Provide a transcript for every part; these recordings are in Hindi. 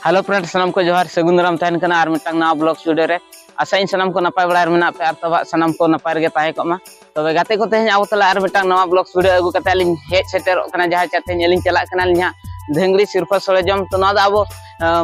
हेलो फ्रेंड्स सामान को जोहार सगुन दाराम तहन कना आर मिटांग नवा ब्लॉग स्टूडियो रे आशा इन सामान को नपाय बड़ा मेना पे आर तबा सामान को नपाय गे ताहे कोमा तबे गाते को तेहन आवो तला आर मिटांग नवा ब्लॉग स्टूडियो अगु कते लिन हेज सेटर कना जहा चाते नेलिन चला कना लिन धेंगड़ी सिरफा सोले जम तो ना आबो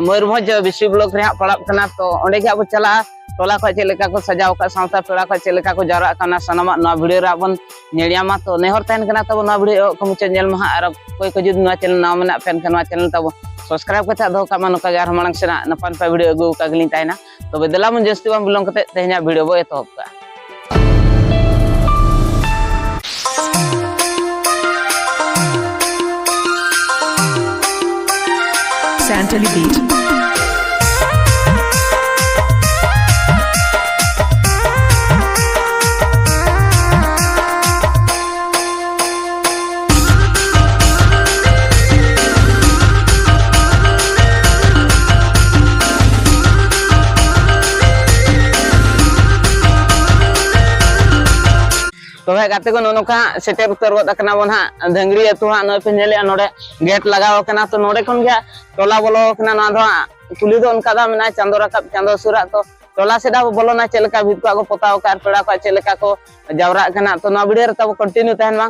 मयूरभंज विश्व ब्लॉक रे पड़ा कना तो ओंडे गे आबो चला टोला को चेलेका को सजाव का सावता पेड़ा को चेलेका को जारा कना सनामा नवा वीडियो रे आबन नेड़ियामा तो नेहर तहन कना तब नवा वीडियो को मुचे नेल महा आर कोई को जुद नवा चैनल नवा मेना पेन कना चैनल तब सब्सक्राइब करते दो का मानो का जार मांग से नपान पे वीडियो अगू का गलिन ताइना तो बेदला मन जस्ती बम बिलोंग करते तेहना वीडियो बो एतोब का Santali Beat. तो भाई गाते को नोका सेटर उतर गदकना बन हा धेंगड़ी अतु हा नय पे नेले नोडे गेट लगाव कना तो नोडे कोन गया टोला बोलो कना ना दो कुली दो उनका दा मेना चांदो रकब चांदो सुरा तो टोला सेडा बोलो ना चेलका भीत को पोताव कार पेड़ा को चेलका को जावरा कना तो ना वीडियो तब कंटिन्यू तहन मा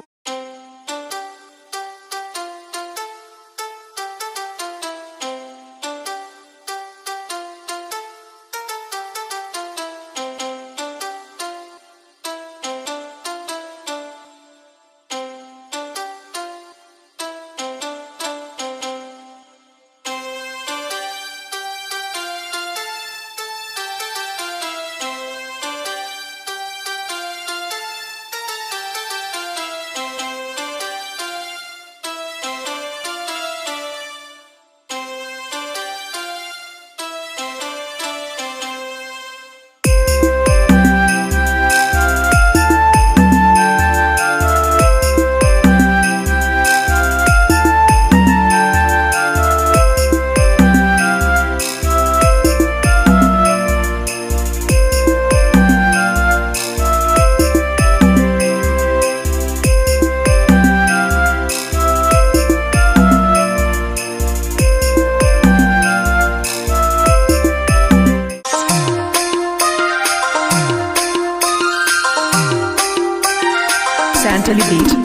Santali Beat.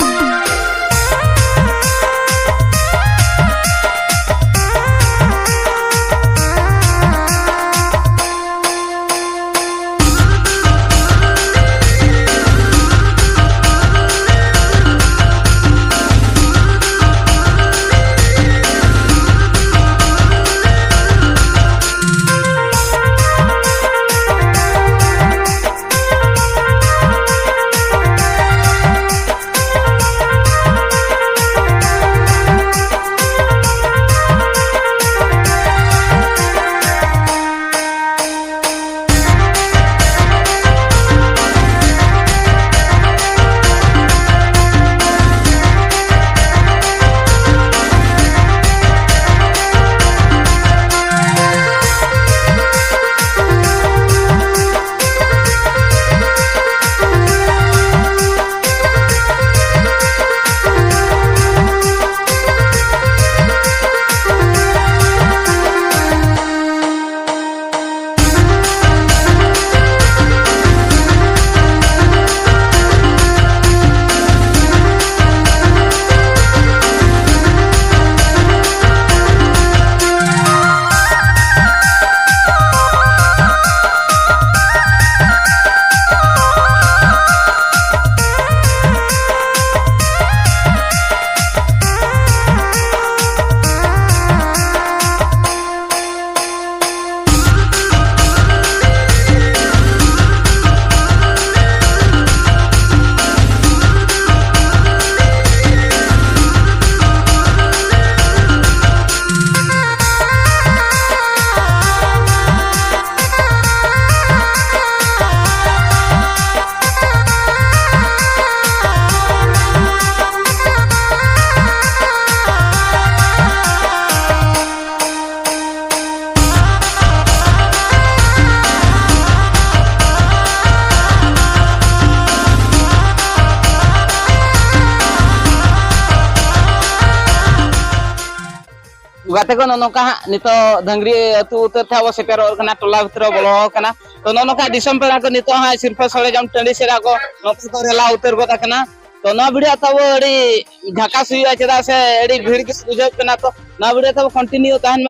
गाते को नोका नितो धंगरी अतु उतर था वो सेटर कना टोला भितर बोलो कना तो नोका दिसम पेड़ा को नितो हा सिरफा सळे जम टंडी सेरा को नोका को रेला उतर गोता कना तो ना वीडियो तब एडी ढाका सुइया चेदा से एडी भीड़ के बुझे कना तो ना वीडियो तब कंटिन्यू ताहन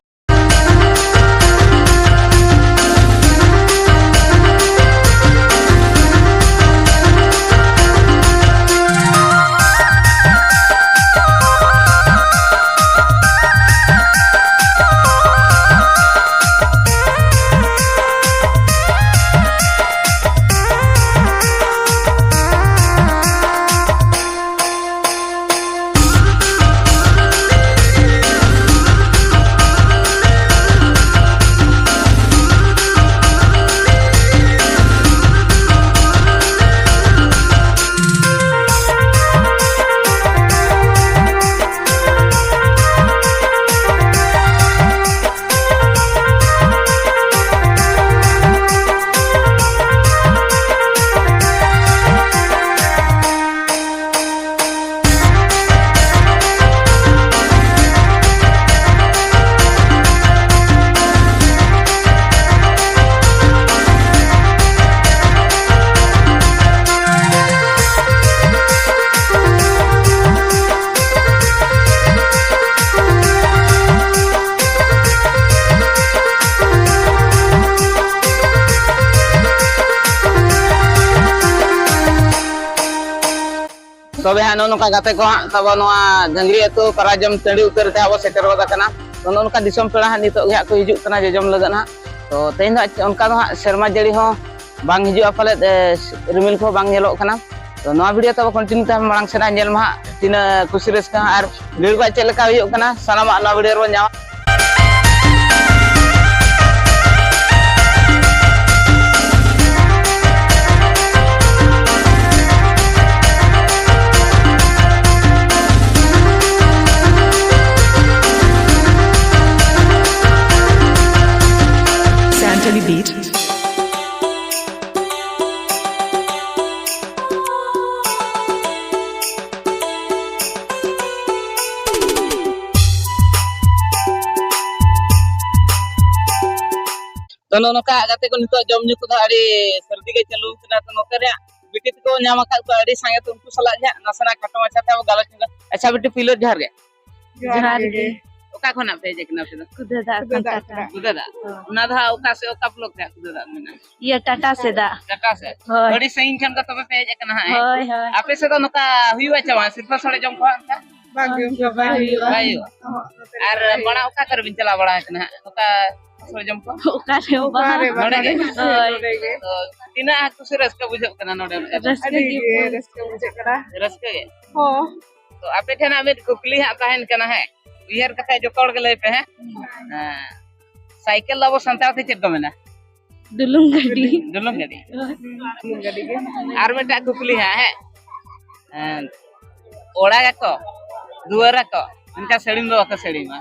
तबे हा नोका गाते को तब नोआ धंगरी अतु पराजम टंडी उतर थे अब सेटर गोदा कना तो नोका दिसम पेड़ा नितो गे को हिजु कना जे जम लगन हा तो तेन उनका दो शर्मा जड़ी हो बांग हिजु पाले रिमिल को बांग नेलो कना तो नोआ वीडियो तब कंटिन्यू ता मांग सेना नेल मा तिना खुशी रस्का आर भीड़ बा चेलका हुयो कना सनामा नोआ वीडियो रो न्यामा Santali Beat. तो नोका गाते को नितो जम न्यू को आड़ी सर्दी के चलू कना तो नोते रे बिटित को न्यामा का को आड़ी संगे तो उनको सला जा नसना खटो मचा था वो गालच अच्छा बिटी पिलो जहर गे ओका खना पे जे कना पे कुददा ना धा ओका से ओका ब्लॉक था कुददा में ये टाटा से बड़ी सही खन का तबे पे जे कना है आपे से तो नोका हुईवा चावा सिर्फ सड़े जम को बायो और बड़ा ओका कर बिन चला बड़ा कना ओका सड़े जम को ओका रे बाहर नोडे गे तो तिना खुशी रस्का बुझो कना नोडे रस्के बुझे करा रस्के गे हो तो आपे ठना में कुकली हा ताहन कना है बिहार कथा जो कोड़ गले पे है साइकिल लाबो संताव थे चेक गमेना दुलुंग गडी के आर मेटा कुकली है ओड़ा को दुआरा को इनका सेड़िम दो का सेड़ी मा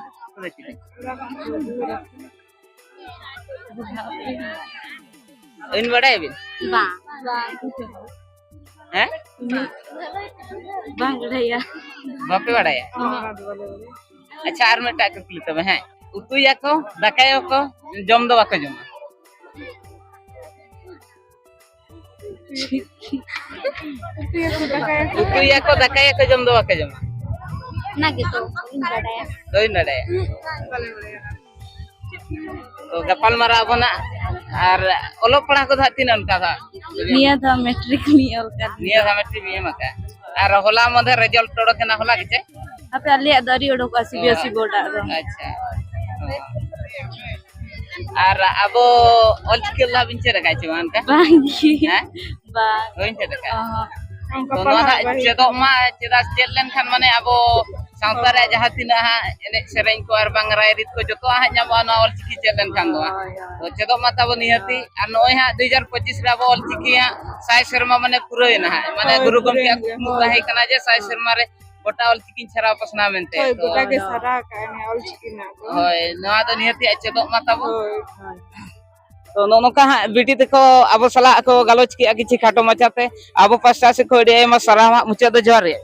इन बड़ा है बिन बा हैं बांगड़िया बापे बड़ा है अच्छा आर मेटा कुकली तबे हैं उतु या को दकायो को जम दो बाके जम उतु या को दकायो को जम दो बाके जम ना के तो बड़ा तो इन बड़ा तो गपाल मारा बना और ओलो पढ़ा को था तीन उनका था निया था मैट्रिक नियल का निया था मैट्रिक में मका और होला मधे रिजल्ट तोड़ के ना होला किचे आपे अलिया दरी ओडो का सीबीएसई बोर्ड आ अच्छा और अब ऑल स्किल ला बिन चेरा काचे मान का बांगी हैं बा होइन चेरा का तो नोदा चेदो मा चेदा चेल लेन खान माने अब सावता रे जहां तिना एने सेरेन को और बांगराय रित को जतो हा न्यामा ना ऑल चिकी चेल लेन खान दो तो चेदो मा तब नियति आ नोय हा 2025 रे अब ऑल चिकी हा साय शर्मा माने पुरय ना माने गुरु गमके कुकमु ताहे कना जे साय शर्मा रे गोटा ऑल चिकी छरा पसना मेनते तो गोटा के सारा काने ऑल चिकी ना होय नोआ तो नियति चेदो मा तब तो नोनोका बिटी तको अब सला को गालोच की किछि खाटो मचाते अब पास्ता से खोडे मा सरा मुचे दो जोर रे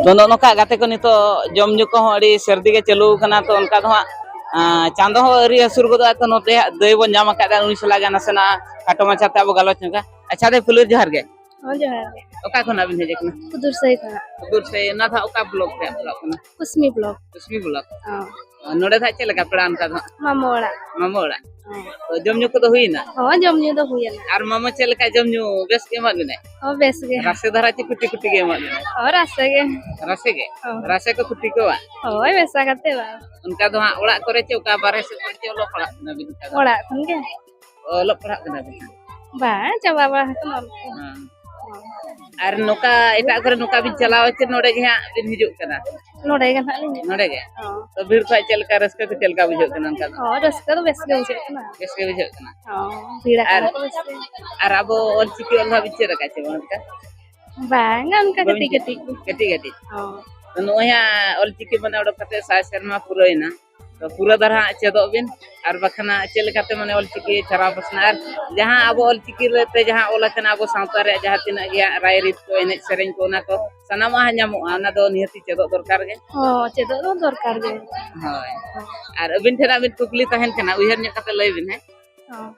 तो नोका गाते को नितो जम ᱧᱩ को अड़ी सर्दी के चलू कना तो उनका तो चांदो हो अरी असुर को तो नोते दई बन जामा का उनी सला गाना सेना काटो माछाते अब गलोच नुका अच्छा दे फुलुर जहर गे और जो है ओका कोना बिन हेजे कना कुदुर सही था दूर से ना था ओका ब्लॉक पे ब्लॉक कना कुस्मी ब्लॉक कुस्मी ब्लॉक हां नोडे था चले का पेड़ान का मामोड़ा मामोड़ा तो जम ᱧᱩ को तो हुई ना हां जम न्यू तो हुई ना और मामा चले का जम ᱧᱩ बेस के मत ने और बेस गे रास्ते धरा ची कुटी कुटी के मत ने और आसे गे रास्ते को कुटी को और वैसा करते बा उनका तो हां ओड़ा करे चे ओका बारे से करे चे ओलो पड़ा ना बिन का ओड़ा खन गे ओलो पड़ा ना बिन बा चबा बा तो और नोका एटा करे नोका बिन चलाव चे नोडे गे बिन हिजुक कना नोडे गे ना नोडे गे तो भीड़ को चल का रस्के को चल का बुझो कना उनका और रस्का तो बेस गे बुझे ना बेस के बुझो कना हां भीड़ा तो बेस गे और अब और चिकी ओला बिचे रखा चे उनका बांगा उनका कटी कटी कटी कटी हां तो नोया ओल चिकी बना ओडो कते सा शर्मा पुरोइना तो पूरा दरहा चेदो बिन और बखना चेल कते माने ओल चिकी छरा पसना और जहां अब ओल चिकी लेते जहां ओला कना अब सावता रे जहां तिना गया राय रीत को एने सेरेन को ना को सनामा न्यामो ना दो निहति चेदो दरकार गे हां चेदो तो दरकार गे हाय और अबिन ठेरा बिन कुकली तहन कना उहर न्या कते लय बिन है हां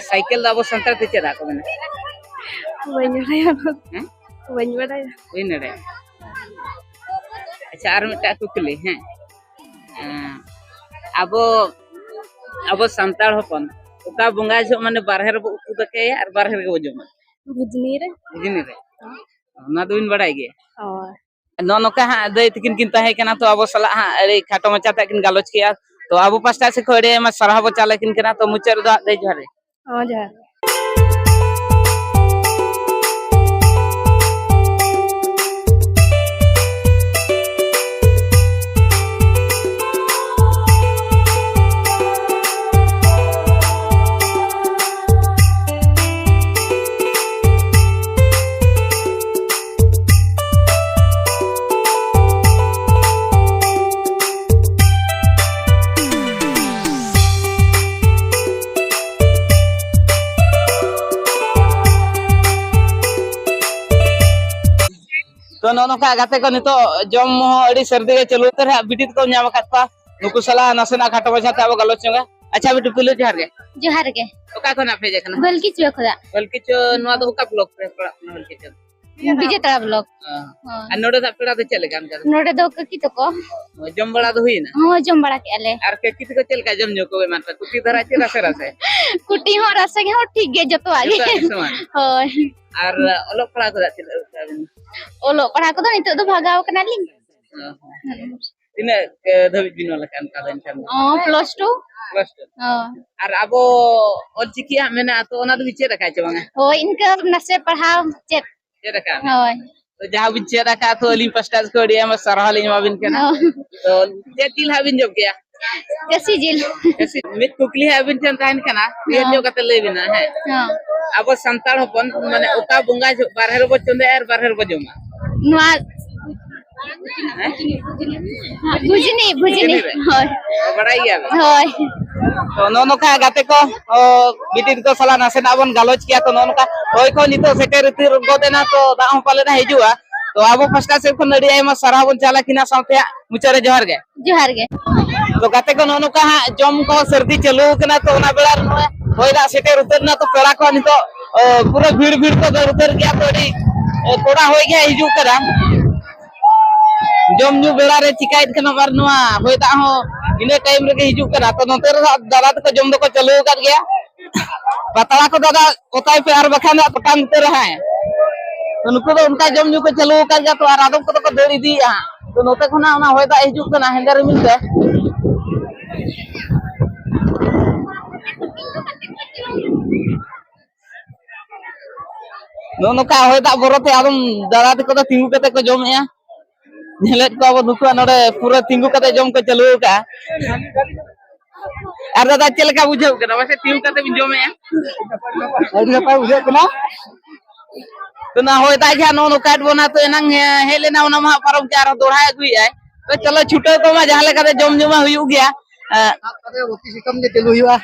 साइकिल दा अब संतर ते चेदा को बिन वही रे वही बड़ा वही नडे अच्छा और मिटा कुकली हैं अब अब संताल होपन ओका बंगा जो माने बारहे रे उतु दके और बारहे रे बजो बुजनी रे ना दुइन बड़ाई गे और नो नोका हा दई तकिन किन ताहे कना तो अब सला हा अरे खाटो मचा तकिन गालोच किया तो अब पास्ता से खोड़े म सरहाबो चाले किन कना तो मुचर दा दे जरे हां जा तो नोका गाते को नितो जम हो अड़ी सर्दी के चलू तर बिटित को न्याम काटपा नुकु सला नसेना खाटो बचा ताबो गलोचंगा अच्छा बिटु पुलु जहर गे ओका कोना फेजे कना बल्कि चो खुदा बल्कि चो नुआ दो ओका ब्लॉक पे पड़ा बल्कि चो बीजे तड़ा ब्लॉक हां नोडे दा पेड़ा तो चले गान कर नोडे दो की तो को जम बड़ा तो हुई ना हां जम बड़ा के आले और के कित को चल का जम जो को मात्र कुटी धरा चे रसे रसे कुटी हो रसे के हो ठीक गे जतो आगे होय और ओलो पड़ा को जाते ओलो पढ़ा को तो नितो दो भागाव कना लिंग तिने धबि बिन वाला कान का देन प्लस 2 हां और अबो और चिकिया मेना तो ओना दो बिचे रखा चे बांगा हो इनका नसे पढ़ाव चेत चे रखा होय तो जहां बिचे रखा तो अली पस्टास को दिया में सरहा लिन माबिन केना तो जे तिल हाबिन जब गया कैसी जिल कैसी मित कुकली हाबिन चन तान कना ये जो कते ले बिना है हां अब संताल होपन माने ओका बंगा जो बारहर बचंदे और बारहर बजोमा नुआ बुझनी बुझनी होय बड़ाई गया होय तो नोनोका गाते को बिटिन को सला नसे ना बन गालोच किया तो नोनोका होय को नितो सेटर तिर गोदेना तो दा हम पाले ना हिजुआ तो अब फस्टा से को नडी आइमा सरा बन चाला किना साथे मुचरे जोहार गे तो गाते को नोनोका जम को सर्दी चलू कना तो ना बेला होय दा सेटर उतर ना तो पेड़ा को नितो पूरा भीड़ भीड़ को दर उतर गया तो डी थोड़ा होय गया हिजु करा जम न्यू बेड़ा रे चिकाइत कना बार नवा होय दा हो इने टाइम रे हिजु करा तो नोते रे दादा को जम दो को चलू कर गया बतावा को दादा ओताई पे आर बखाना पटांग ते रहा है तो नुको तो उनका जम न्यू को चलू कर गया तो आदम को तो दड़ी दी तो नोते खना ओना होय दा हिजु कना हेंगर मिलते नोनोका होय दा बरोते आदम दादा को तो तिंगु कते को जमया नेलेट को अब नुको नोडे पूरा तिंगु कते जम को चलू का और दादा चल का बुझाव कना वैसे तिंगु कते बिन जमे अड़ी ना पाए बुझे कना तो ना होय दा जा नो काट बना तो एनंग हे लेना ओना मा परम के आरो दोढ़ा अगुई आय तो चलो छुटे को मा जहां लेका जम जमा हुई गया कते ओती सिकम के चलू हुआ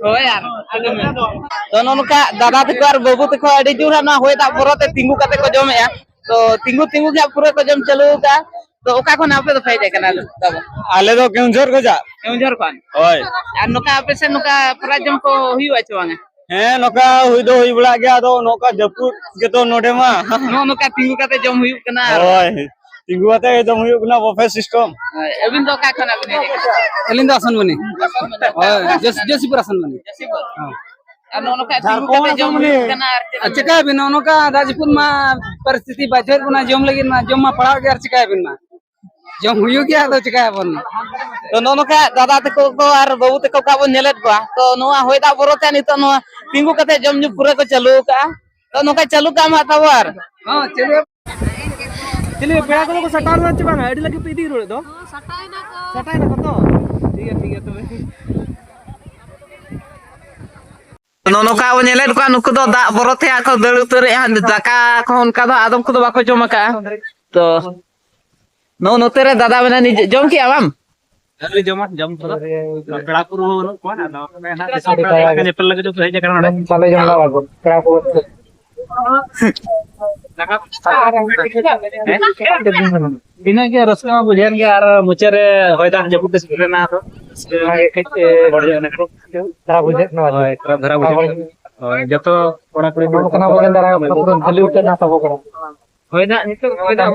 होय यार आगे में तो नो का दादा तको और बाबू तको अड़ी जुरा ना होय दा बरोते तिंगु कते को जमे तो तिंगु तिंगु के पूरा को जम चलू का तो ओका को ना पे तो फेज कना तब आले दो केउंझर को जा केउंझर खान ओय और नुका पे से नुका प्राइज जम को हुई आछो वांगे हैं नोका हुई दो हुई बड़ा गया दो नोका जपुर के तो नोडे मा नो नुका तिंगु काते जम हुई कना ओय तिंगु आते एकदम हुई ना बफे सिस्टम एबिन तो का खाना बने एलिंदा आसन बनी ओय जसीपुर आसन बनी और नो नुका तिंगु काते जम हुई कना चिका बिन नो का राजपुर मा परिस्थिति बाजार बना जम लगी ना जम मा पड़ा गया चिका बिन मा जम हुई गया तो चिका बन तो नो नुका दादा तको को और बाबू तको का बन नेलेट बा तो नोआ होयदा बरोते नि तो नो तिंगु काते जम जु पूरा को चालू का तो नुका चालू का मा तवर हां चलिए पेड़ा को सटार ना चबा आइडी लगे पे दी रोड दो सटाई ना तो ठीक है तो नो का वो नेलेट का नुको दो दा बरोते को दड़ उतरे दाका को उनका दो आदम को बाको जम का तो नो नोतेरे दादा बना नि जम की आवाम अरे जम तो पेड़ा को को ना ना ने पल्ला के जो है जगह ना चले जम ला पेड़ा को बिना के रस्ता बुझान के आर मुचरे होयदा जपुत से ना तो बढ़िया ना धरा बुझे ना धरा बुझे जतो कोड़ा कोड़ी कना बगन धरा खाली उठे ना सब कोड़ा होयदा नितो होयदा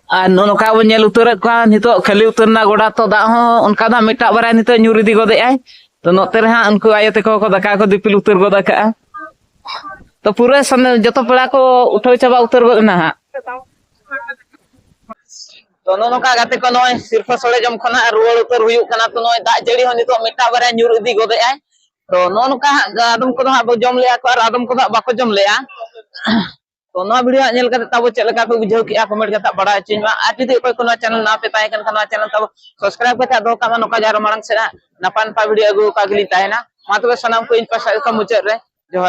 और नो का बन नेल उतर का नितो खाली उतरना गोड़ा तो दा हो उनका दा मिटा बरा नितो ᱧᱩᱨ इदी गोदे आय तो नोते रे हां उनको आयते को दाका को दिपिल उतर गोदा का तो पूरे जतो पेड़ा को उठो चाबा उतर गोद ना हा तो नो का गाते को नय सिरफ सळे जम खना रुवल उतर हुयु कना तो नय दा जड़ी हो नितो मिटा बरा ᱧᱩᱨ इदी गोदे आय तो नो का आदम को हा जम लेया को और आदम को बाको जम लेया तो ना वीडियो नेल करते तब चलका को बुझाव किया कमेंट करता बड़ा चिन्ह आ जदि कोई को चैनल ना पे ताय कन चैनल तब सब्सक्राइब करते दो का नका जार मारंग से ना नपान पा वीडियो अगु का गली ताय ना मा तबे सनाम को इन पासा का मुचार रे जोहार।